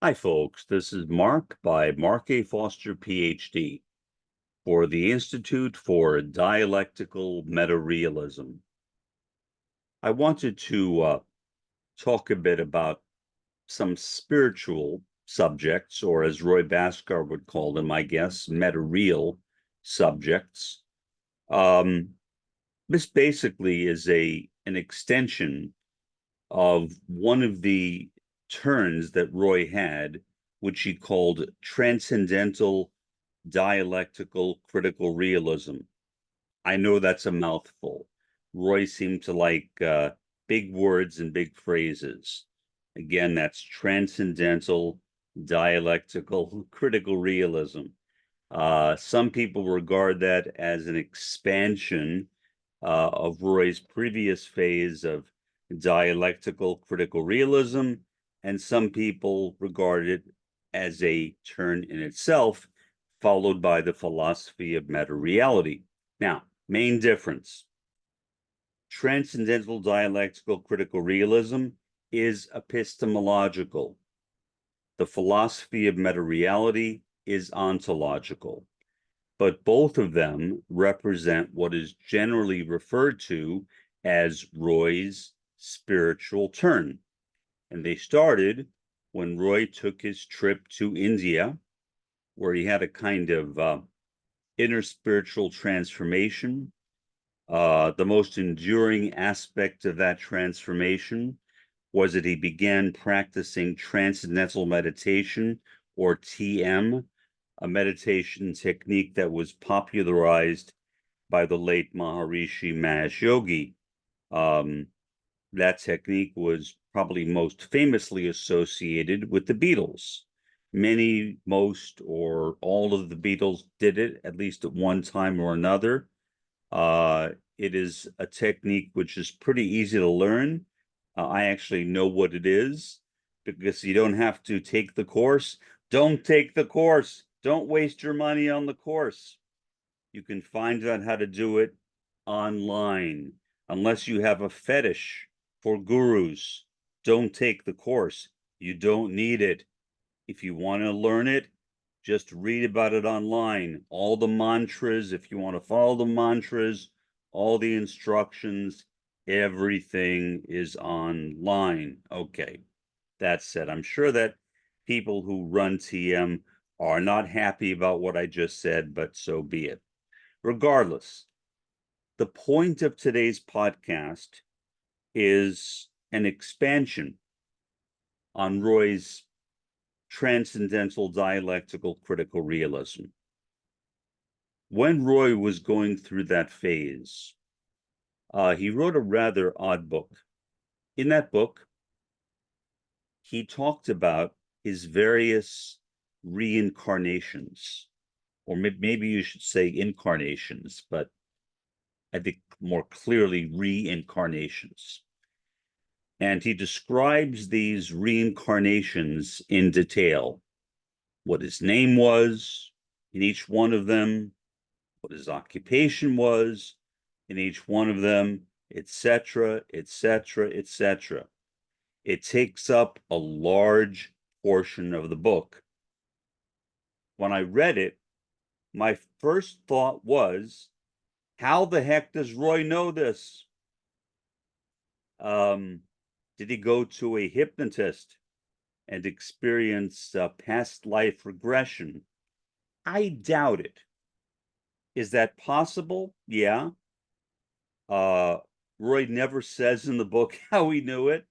Hi, folks. This is Mark by Mark A. Foster, Ph.D. for the Institute for Dialectical Meta-Realism. I wanted to talk a bit about some spiritual subjects, or as Roy Bhaskar would call them, I guess, meta-real subjects. This basically is an extension of one of the turns that Roy had, which he called transcendental dialectical critical realism. I know that's a mouthful. Roy seemed to like big words and big phrases. Again, that's transcendental dialectical critical realism. Some people regard that as an expansion of Roy's previous phase of dialectical critical realism, and some people regard it as a turn in itself, followed by the philosophy of meta-reality. Now, main difference. Transcendental dialectical critical realism is epistemological. The philosophy of meta-reality is ontological. But both of them represent what is generally referred to as Roy's spiritual turn. And they started when Roy took his trip to India, where he had a kind of inner spiritual transformation. The most enduring aspect of that transformation was that he began practicing transcendental meditation, or TM, a meditation technique that was popularized by the late Maharishi Mahesh Yogi. That technique was probably most famously associated with the Beatles. Many, most, or all of the Beatles did it at least at one time or another. It is a technique which is pretty easy to learn. I actually know what it is because you don't have to take the course. Don't take the course. Don't waste your money on the course. You can find out how to do it online. Unless you have a fetish for gurus, don't take the course. You don't need it. If you want to learn it, just read about it online. All the mantras, if you want to follow the mantras, all the instructions, everything is online. Okay, that said, I'm sure that people who run TM are not happy about what I just said, but so be it. Regardless, the point of today's podcast is an expansion on Roy's transcendental dialectical critical realism. When Roy was going through that phase, he wrote a rather odd book. In that book, he talked about his various reincarnations, or maybe you should say incarnations, but I think more clearly reincarnations. And he describes these reincarnations in detail, what his name was in each one of them, what his occupation was in each one of them, etc., etc., etc. It takes up a large portion of the book. When I read it, my first thought was, how the heck does Roy know this? Did he go to a hypnotist and experience past life regression? I doubt it. Is that possible? Yeah. Roy never says in the book how he knew it.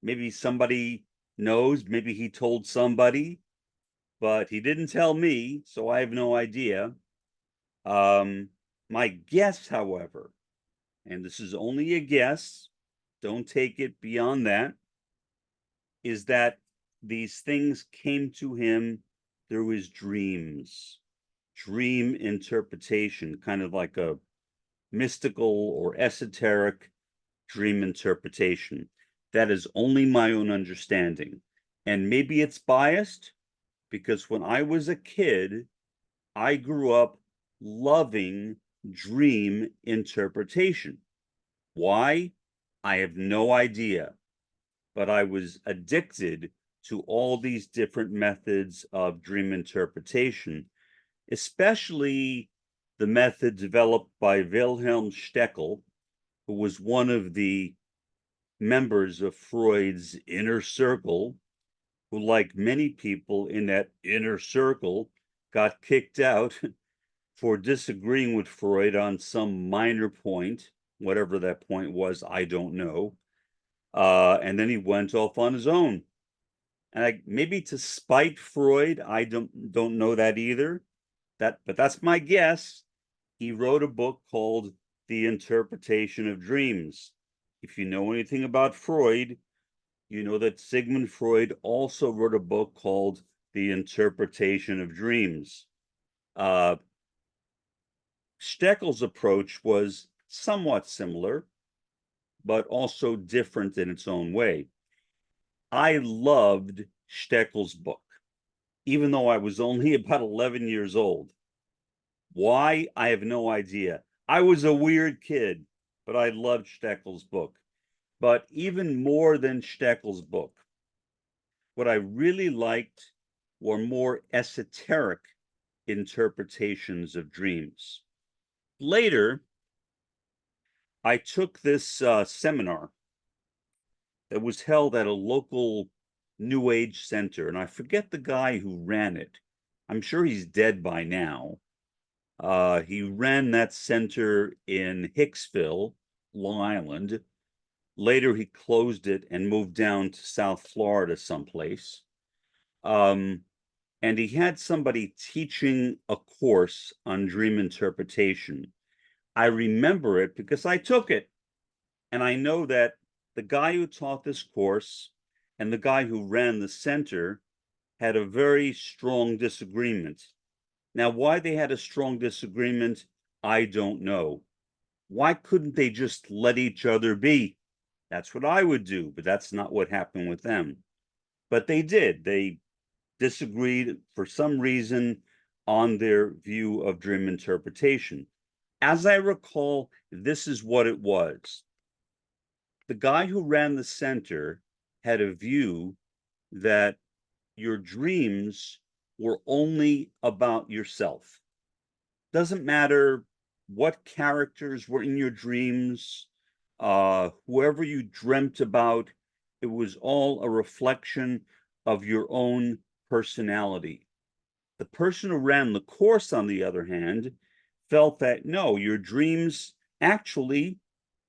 Maybe somebody knows, maybe he told somebody, but he didn't tell me, so I have no idea. My guess, however, and this is only a guess, don't take it beyond that, is that these things came to him through his dreams, dream interpretation, kind of like a mystical or esoteric dream interpretation. That is only my own understanding. And maybe it's biased because when I was a kid, I grew up loving dream interpretation. Why? I have no idea. But I was addicted to all these different methods of dream interpretation, especially the method developed by Wilhelm Stekel, who was one of the members of Freud's inner circle, who, like many people in that inner circle, got kicked out for disagreeing with Freud on some minor point, whatever that point was, I don't know. And then he went off on his own. And maybe to spite Freud, I don't know that either. But that's my guess. He wrote a book called The Interpretation of Dreams. If you know anything about Freud, you know that Sigmund Freud also wrote a book called The Interpretation of Dreams. Stekel's approach was somewhat similar, but also different in its own way. I loved Stekel's book, even though I was only about 11 years old. Why? I have no idea. I was a weird kid, but I loved Stekel's book. But even more than Stekel's book, what I really liked were more esoteric interpretations of dreams. Later, I took this seminar that was held at a local New Age center, and I forget the guy who ran it. I'm sure he's dead by now. He ran that center in Hicksville, Long Island. Later, he closed it and moved down to South Florida someplace. And he had somebody teaching a course on dream interpretation. I remember it because I took it. And I know that the guy who taught this course and the guy who ran the center had a very strong disagreement. Now, why they had a strong disagreement, I don't know. Why couldn't they just let each other be? That's what I would do, but that's not what happened with them. But they did. They disagreed for some reason on their view of dream interpretation. As I recall, this is what it was. The guy who ran the center had a view that your dreams were only about yourself. Doesn't matter what characters were in your dreams, whoever you dreamt about, it was all a reflection of your own personality. The person who ran the course, on the other hand, felt that no, your dreams actually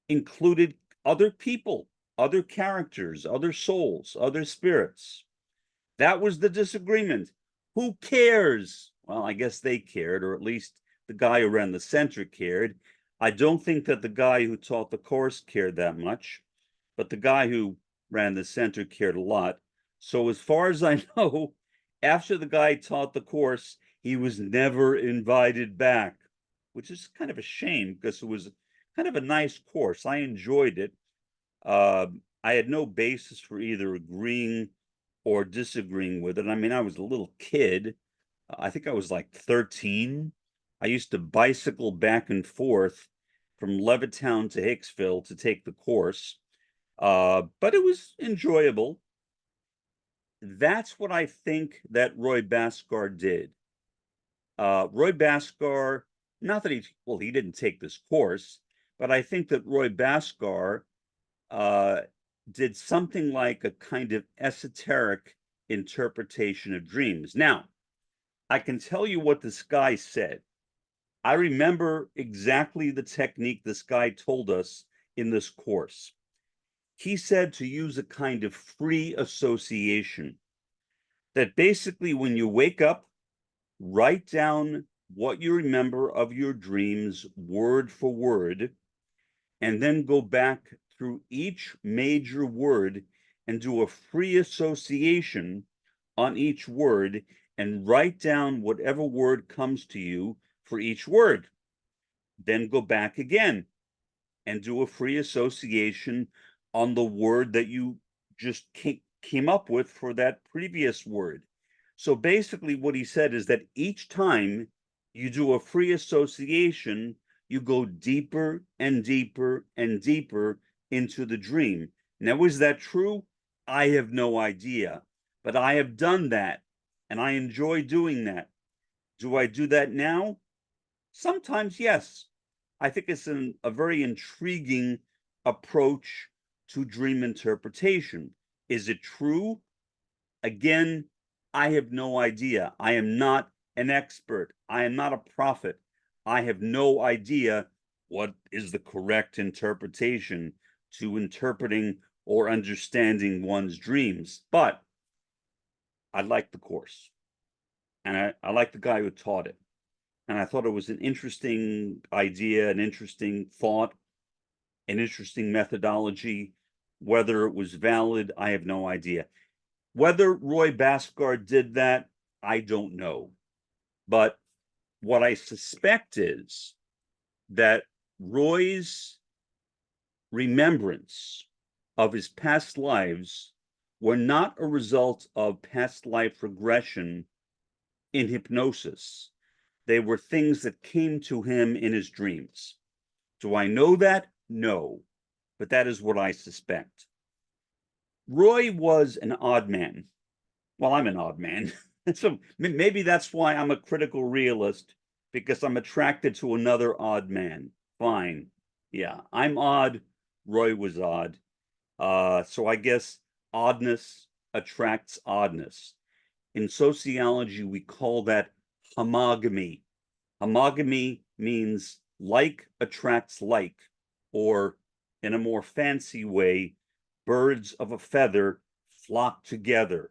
included other people, other characters, other souls, other spirits. That was the disagreement. Who cares? Well, I guess they cared, or at least the guy who ran the center cared. I don't think that the guy who taught the course cared that much, but the guy who ran the center cared a lot. So as far as I know, after the guy taught the course, he was never invited back, which is kind of a shame because it was kind of a nice course. I enjoyed it. I had no basis for either agreeing or disagreeing with it. I mean, I was a little kid. I think I was like 13. I used to bicycle back and forth from Levittown to Hicksville to take the course, but it was enjoyable. That's what I think that Roy Bhaskar did. Roy Bhaskar, not that he didn't take this course, but I think that Roy Bhaskar did something like a kind of esoteric interpretation of dreams. Now, I can tell you what this guy said. I remember exactly the technique this guy told us in this course. He said to use a kind of free association, that basically when you wake up, write down what you remember of your dreams word for word, and then go back through each major word and do a free association on each word and write down whatever word comes to you for each word. Then go back again and do a free association on the word that you just came up with for that previous word. So basically what he said is that each time you do a free association, you go deeper and deeper and deeper into the dream. Now, is that true? I have no idea. but I have done that, and I enjoy doing that. Do I do that now? Sometimes, yes. I think it's a very intriguing approach to dream interpretation. Is it true? Again, I have no idea. I am not an expert. I am not a prophet. I have no idea what is the correct interpretation to interpreting or understanding one's dreams. But I like the course, and I like the guy who taught it. And I thought it was an interesting idea, an interesting thought, an interesting methodology. Whether it was valid, I have no idea. Whether Roy Bhaskar did that, I don't know. But what I suspect is that Roy's remembrance of his past lives were not a result of past life regression in hypnosis. They were things that came to him in his dreams. Do I know that? No. But that is what I suspect. Roy was an odd man. Well, I'm an odd man. So maybe that's why I'm a critical realist, because I'm attracted to another odd man. Fine. Yeah, I'm odd. Roy was odd. So I guess oddness attracts oddness. In sociology, we call that homogamy. Homogamy means like attracts like, or in a more fancy way, birds of a feather flock together.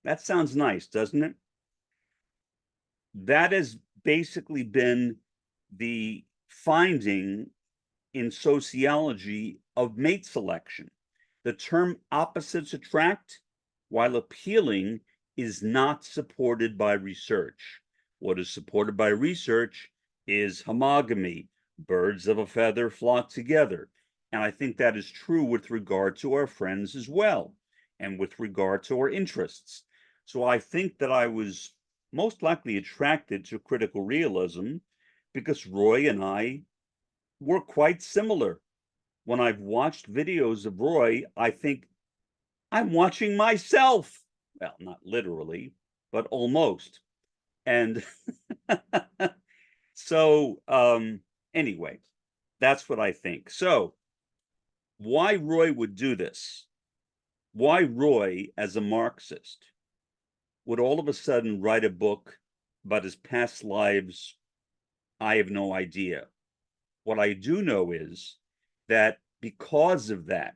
That sounds nice, doesn't it? That has basically been the finding in sociology of mate selection. The term opposites attract, while appealing, is not supported by research. What is supported by research is homogamy. Birds of a feather flock together. And I think that is true with regard to our friends as well, and with regard to our interests. So I think that I was most likely attracted to critical realism because Roy and I were quite similar. When I've watched videos of Roy, I think I'm watching myself. Well, not literally, but almost. And so, anyway, that's what I think. So, why Roy would do this? Why Roy, as a Marxist, would all of a sudden write a book about his past lives? I have no idea. What I do know is that because of that,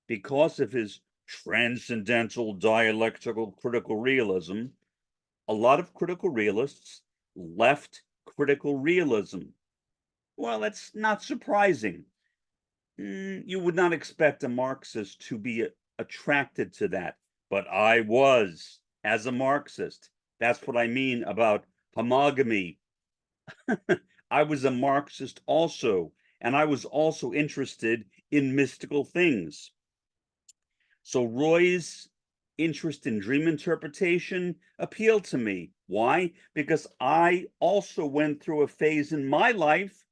because of his transcendental dialectical critical realism, a lot of critical realists left critical realism. Well, that's not surprising. You would not expect a Marxist to be attracted to that, but I was as a Marxist. That's what I mean about homogamy. I was a Marxist also, and I was also interested in mystical things. So Roy's interest in dream interpretation appealed to me. Why? Because I also went through a phase in my life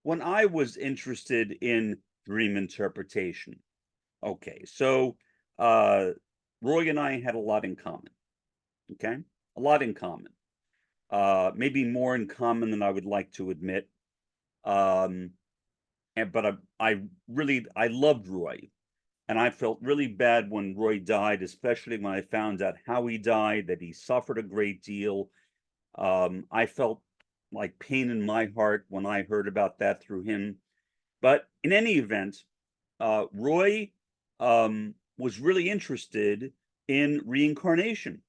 when I was interested in dream interpretation. Okay, so Roy and I had a lot in common. Okay, a lot in common. Maybe more in common than I would like to admit. But I really I loved Roy, and I felt really bad when Roy died, especially when I found out how he died, that he suffered a great deal. I felt like pain in my heart when I heard about that through him. But in any event, Roy was really interested in reincarnation,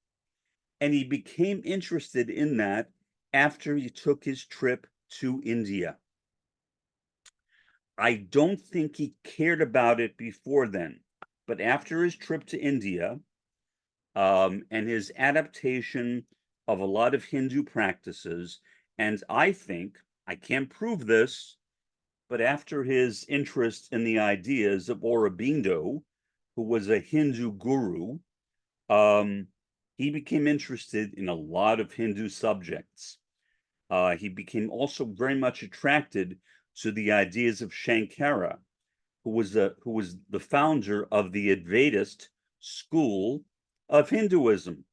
and he became interested in that after he took his trip to India. I don't think he cared about it before then, but after his trip to India, and his adaptation of a lot of Hindu practices, and I think, I can't prove this, but after his interest in the ideas of Aurobindo, who was a Hindu guru, he became interested in a lot of Hindu subjects. He became also very much attracted to the ideas of Shankara, who was the founder of the Advaitist school of Hinduism,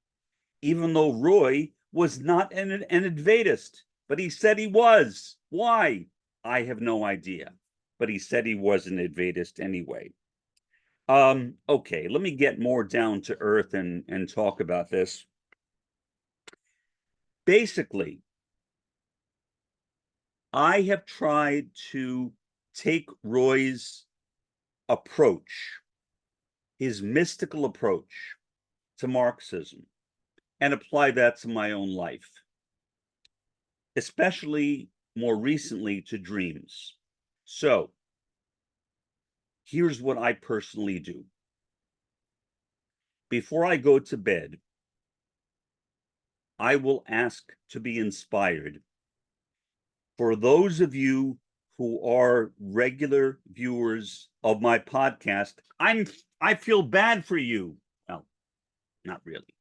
even though Roy was not an Advaitist, but he said he was. Why? I have no idea, but he said he was an Advaitist anyway. Okay, let me get more down to earth and talk about this. Basically, I have tried to take Roy's approach, his mystical approach to Marxism, and apply that to my own life, especially more recently to dreams. So, here's what I personally do. Before I go to bed, I will ask to be inspired. For those of you who are regular viewers of my podcast, I feel bad for you. Well, not really.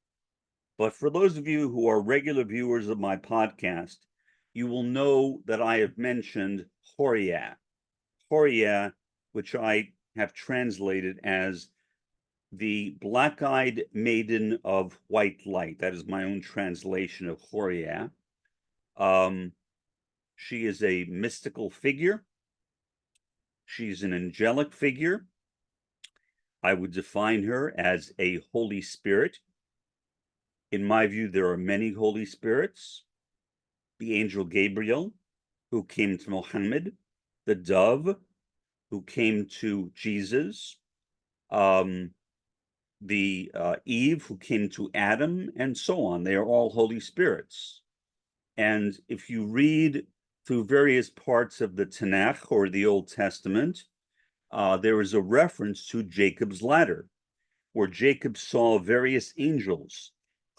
But for those of you who are regular viewers of my podcast, you will know that I have mentioned Horia. Horia, which I have translated as the black-eyed maiden of white light. That is my own translation of Horia. She is a mystical figure. She's an angelic figure. I would define her as a Holy Spirit. In my view, there are many Holy Spirits. The angel Gabriel, who came to Muhammad, the dove, who came to Jesus, the Eve, who came to Adam, and so on. They are all Holy Spirits. And if you read through various parts of the Tanakh or the Old Testament, there is a reference to Jacob's ladder, where Jacob saw various angels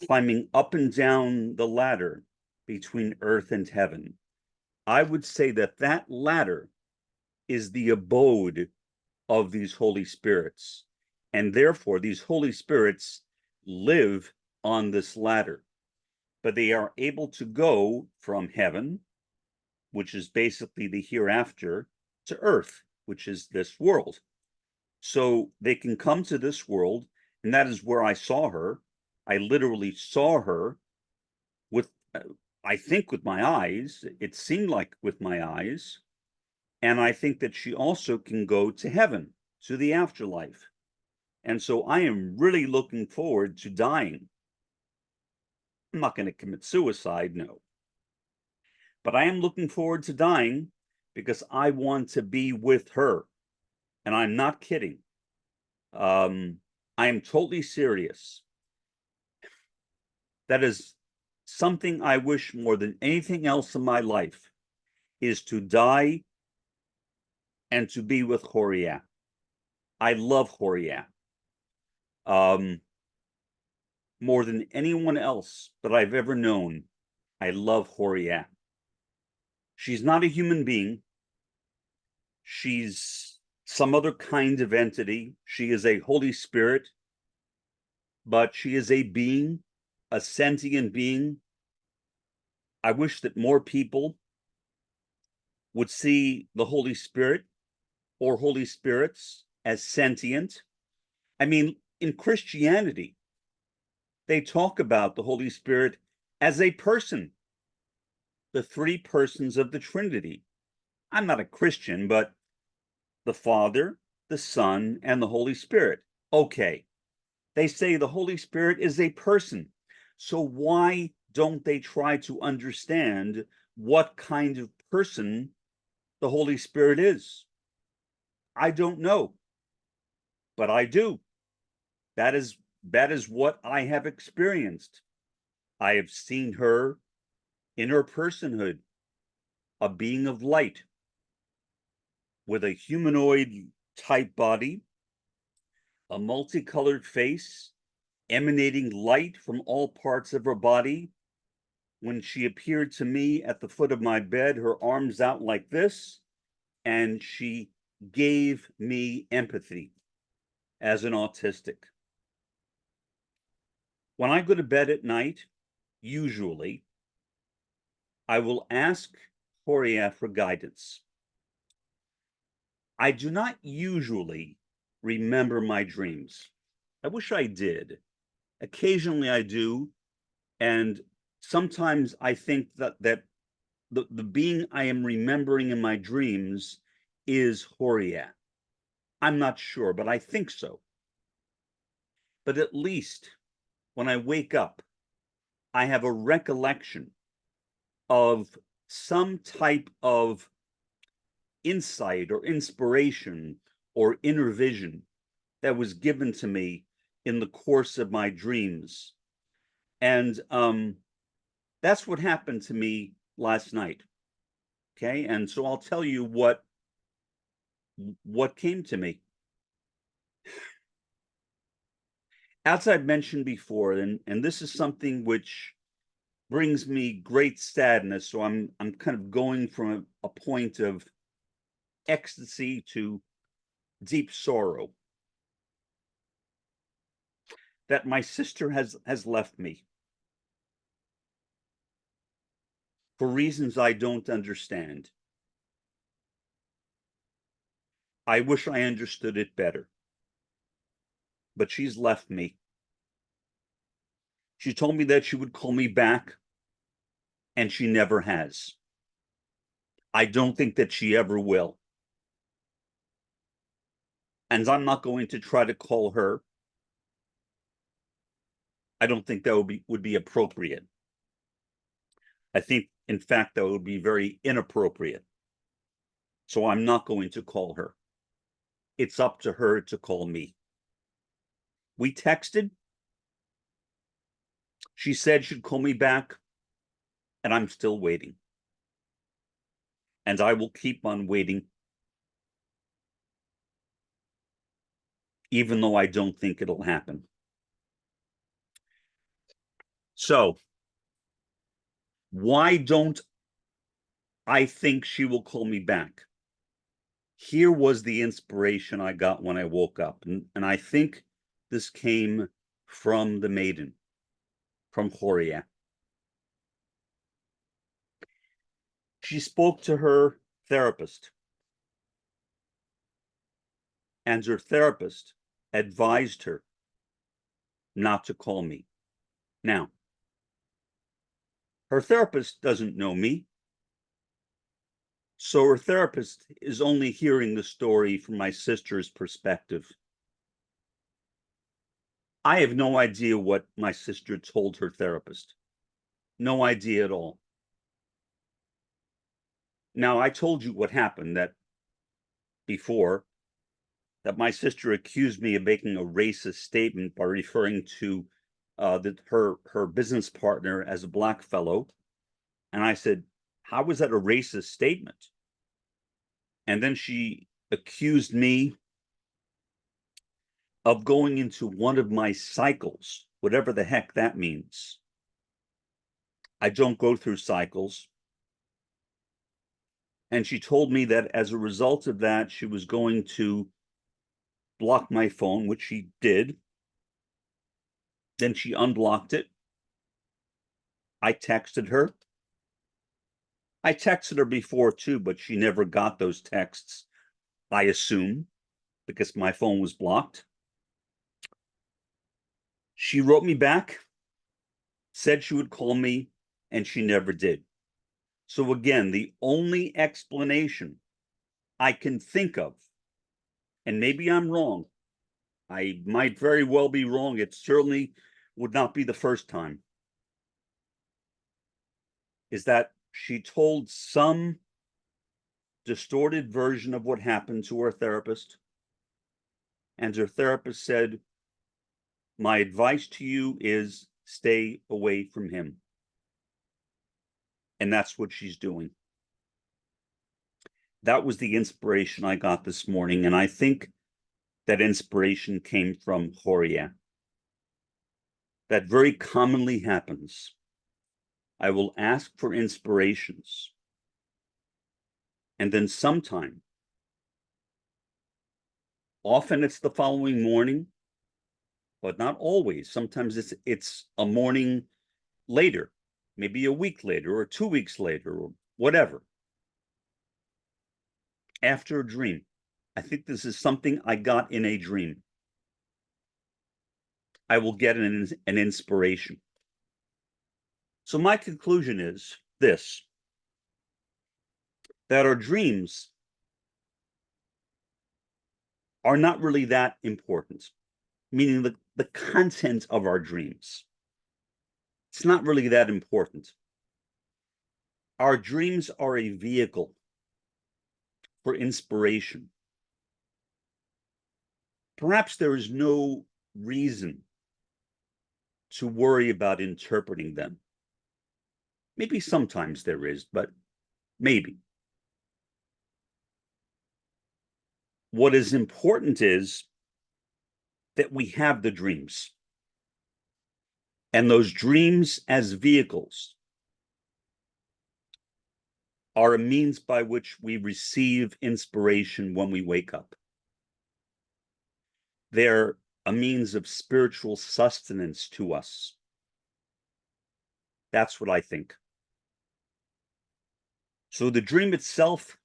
climbing up and down the ladder between earth and heaven. I would say that that ladder is the abode of these Holy Spirits. And therefore, these Holy Spirits live on this ladder. But they are able to go from heaven, which is basically the hereafter, to earth, which is this world. So they can come to this world, and that is where I saw her. I literally saw her with, I think with my eyes. It seemed like with my eyes. And I think that she also can go to heaven, to the afterlife. And so I am really looking forward to dying. I'm not going to commit suicide, no. But I am looking forward to dying because I want to be with her. And I'm not kidding. I am totally serious. That is something I wish more than anything else in my life, is to die and to be with Horia. I love Horia. More than anyone else that I've ever known, I love Horia. She's not a human being. She's some other kind of entity. She is a Holy Spirit, but she is a being, a sentient being. I wish that more people would see the Holy Spirit or Holy Spirits as sentient. I mean, in Christianity, they talk about the Holy Spirit as a person, the three persons of the Trinity. I'm not a Christian, but the Father, the Son, and the Holy Spirit. Okay, they say the Holy Spirit is a person. So why don't they try to understand what kind of person the Holy Spirit is? I don't know, but I do. That is what I have experienced. I have seen her in her personhood, a being of light with a humanoid type body, a multicolored face, emanating light from all parts of her body. When she appeared to me at the foot of my bed, her arms out like this, and she gave me empathy as an autistic. When I go to bed at night, usually, I will ask Horia for guidance. I do not usually remember my dreams. I wish I did. Occasionally I do, and sometimes I think that the being I am remembering in my dreams is Horia. I'm not sure, but I think so. But at least when I wake up, I have a recollection of some type of insight or inspiration or inner vision that was given to me in the course of my dreams. And that's what happened to me last night. Okay. And so I'll tell you what came to me. As I've mentioned before, and this is something which brings me great sadness. So I'm kind of going from a point of ecstasy to deep sorrow. That my sister has left me for reasons I don't understand. I wish I understood it better, but she's left me. She told me that she would call me back, and she never has. I don't think that she ever will. And I'm not going to try to call her. I don't think that would be appropriate. I think, in fact, that would be very inappropriate. So I'm not going to call her. It's up to her to call me. We texted. She said she'd call me back, and I'm still waiting. And I will keep on waiting, even though I don't think it'll happen. So, why don't I think she will call me back? Here was the inspiration I got when I woke up. And I think this came from the maiden, from Horia. She spoke to her therapist, and her therapist advised her not to call me. Now, her therapist doesn't know me, so her therapist is only hearing the story from my sister's perspective. I have no idea what my sister told her therapist. No idea at all. Now, I told you what happened that before, that my sister accused me of making a racist statement by referring to her business partner as a black fellow. And I said, how was that a racist statement? And then she accused me of going into one of my cycles, whatever the heck that means. I don't go through cycles. And she told me that as a result of that, she was going to block my phone, which she did. Then she unblocked it. I texted her. I texted her before too, but she never got those texts, I assume, because my phone was blocked. She wrote me back, said she would call me, and she never did. So again, the only explanation I can think of, and maybe I'm wrong, I might very well be wrong, it certainly would not be the first time, is that she told some distorted version of what happened to her therapist, and her therapist said, my advice to you is stay away from him. And that's what she's doing. That was the inspiration I got this morning, and I think that inspiration came from Horia. That very commonly happens. I will ask for inspirations, and then sometime, often it's the following morning, but not always. Sometimes it's a morning later, maybe a week later or 2 weeks later or whatever. After a dream. I think this is something I got in a dream. I will get an inspiration. So my conclusion is this, that our dreams are not really that important, meaning the content of our dreams. It's not really that important. Our dreams are a vehicle for inspiration. Perhaps there is no reason to worry about interpreting them. Maybe sometimes there is, but maybe. What is important is that we have the dreams, and those dreams as vehicles are a means by which we receive inspiration when we wake up. They're a means of spiritual sustenance to us. That's what I think. So the dream itself,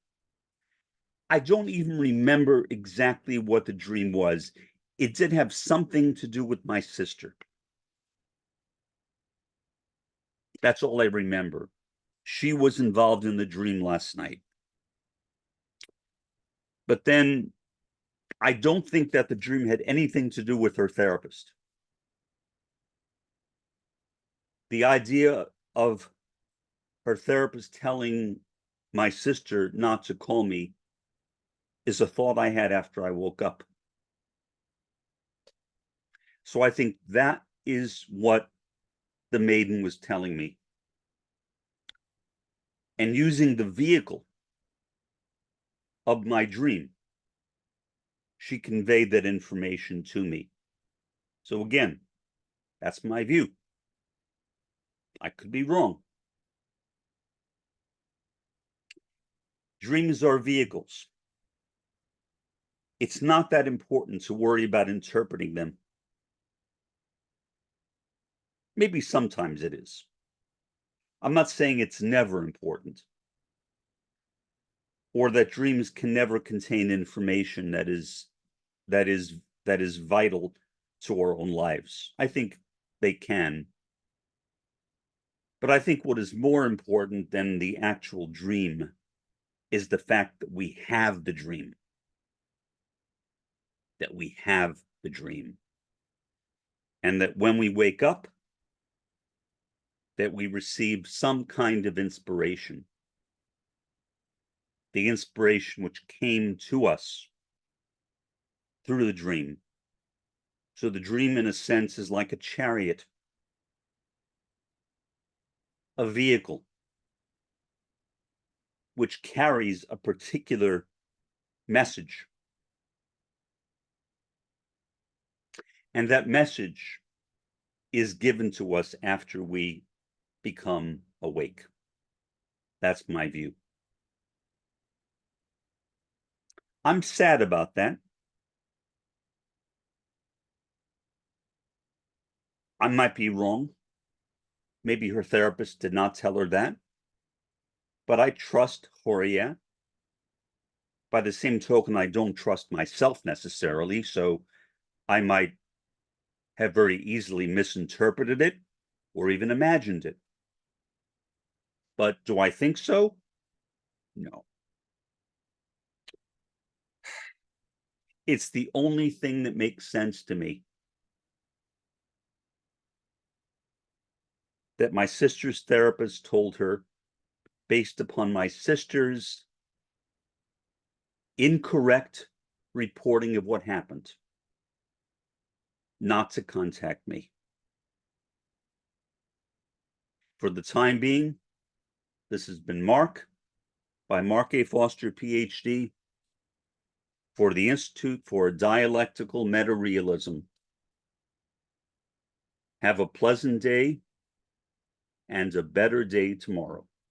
I don't even remember exactly what the dream was. It did have something to do with my sister. That's all I remember. She was involved in the dream last night. But then I don't think that the dream had anything to do with her therapist. The idea of her therapist telling my sister not to call me is a thought I had after I woke up. So I think that is what the maiden was telling me. And using the vehicle of my dream, she conveyed that information to me. So again, that's my view. I could be wrong. Dreams are vehicles. It's not that important to worry about interpreting them. Maybe sometimes it is. I'm not saying it's never important, or that dreams can never contain information that is vital to our own lives. I think they can. But I think what is more important than the actual dream is the fact that we have the dream. That we have the dream. And that when we wake up, that we receive some kind of inspiration. The inspiration which came to us through the dream. So the dream, in a sense, is like a chariot, a vehicle, which carries a particular message. And that message is given to us after we become awake. That's my view. I'm sad about that. I might be wrong. Maybe her therapist did not tell her that. But I trust Horia. By the same token, I don't trust myself necessarily, so I might have very easily misinterpreted it or even imagined it. But do I think so? No. It's the only thing that makes sense to me. That my sister's therapist told her, based upon my sister's incorrect reporting of what happened, not to contact me. For the time being, this has been Mark, by Mark A. Foster, Ph.D., for the Institute for Dialectical Meta-Realism. Have a pleasant day and a better day tomorrow.